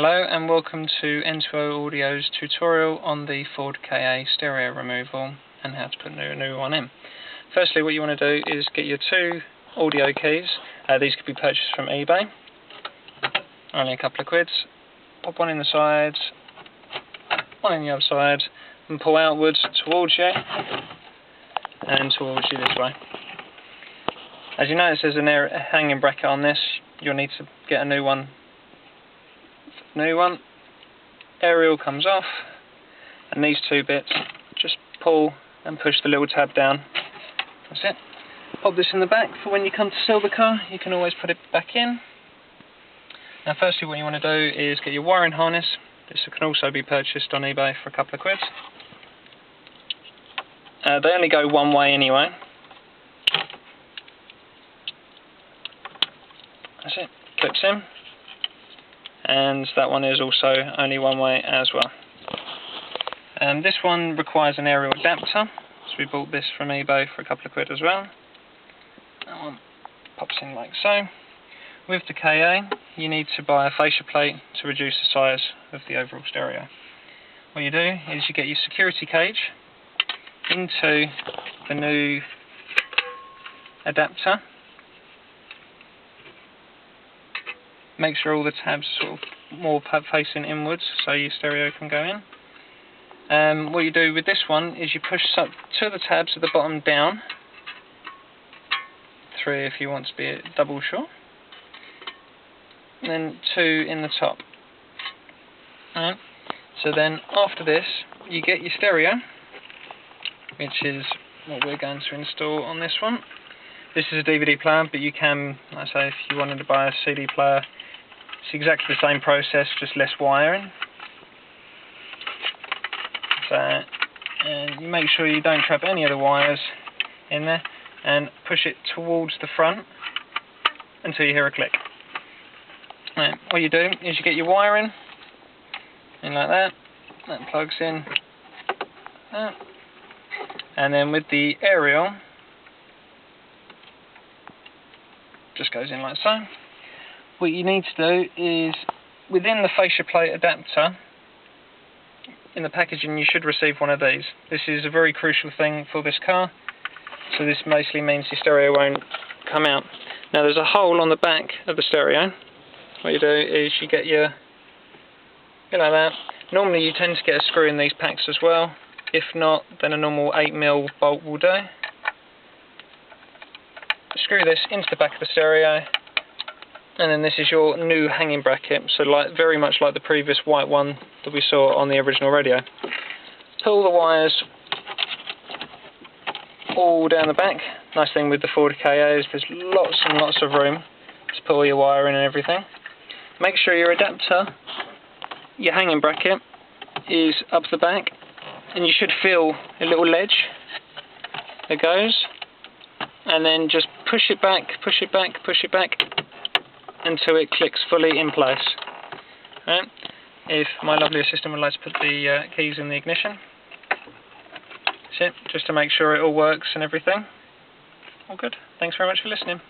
Hello and welcome to N2O Audio's tutorial on the Ford Ka stereo removal and how to put a new one in. Firstly, what you want to do is get your two audio keys. These could be purchased from eBay, only a couple of quids. Pop one in the sides, one in the other side, and pull outwards towards you and towards you this way. As you notice, there's a hanging bracket on this. You'll need to get a new one. Aerial comes off, and these two bits, just pull and push the little tab down. That's it. Pop this in the back for when you come to sell the car. You can always put it back in. Now firstly, what you want to do is get your wiring harness. This can also be purchased on eBay for a couple of quids. They only go one way anyway. That's it. Clips in. And that one is also only one way as well. This one requires an aerial adapter, so we bought this from eBay for a couple of quid as well. That one pops in like so. With the Ka, you need to buy a fascia plate to reduce the size of the overall stereo. What you do is you get your security cage into the new adapter. Make sure all the tabs are sort of more facing inwards so your stereo can go in. What you do with this one is you push two of the tabs at the bottom down, 3 if you want to be double sure, and then 2 in the top. Alright. So then after this you get your stereo, which is what we're going to install on this one. This is a DVD player, but you can, like I say, if you wanted to buy a CD player, it's exactly the same process, just less wiring. So, and you make sure you don't trap any of the wires in there, and push it towards the front until you hear a click. Right, what you do is you get your wiring in like that. That plugs in. And then with the aerial, just goes in like so. What you need to do is, within the fascia plate adapter, in the packaging you should receive one of these. This is a very crucial thing for this car, so this basically means your stereo won't come out. Now there's a hole on the back of the stereo. What you do is you get like that. Normally you tend to get a screw in these packs as well. If not, then a normal 8mm bolt will do. Screw this into the back of the stereo, and then this is your new hanging bracket, so very much like the previous white one that we saw on the original radio. Pull the wires all down the back. Nice thing with the Ford Ka is there's lots and lots of room to pull your wire in and everything. Make sure your adapter, your hanging bracket, is up the back, and you should feel a little ledge that goes, and then just push it back until it clicks fully in place. Right. If my lovely assistant would like to put the keys in the ignition. That's it, just to make sure it all works and everything. All good. Thanks very much for listening.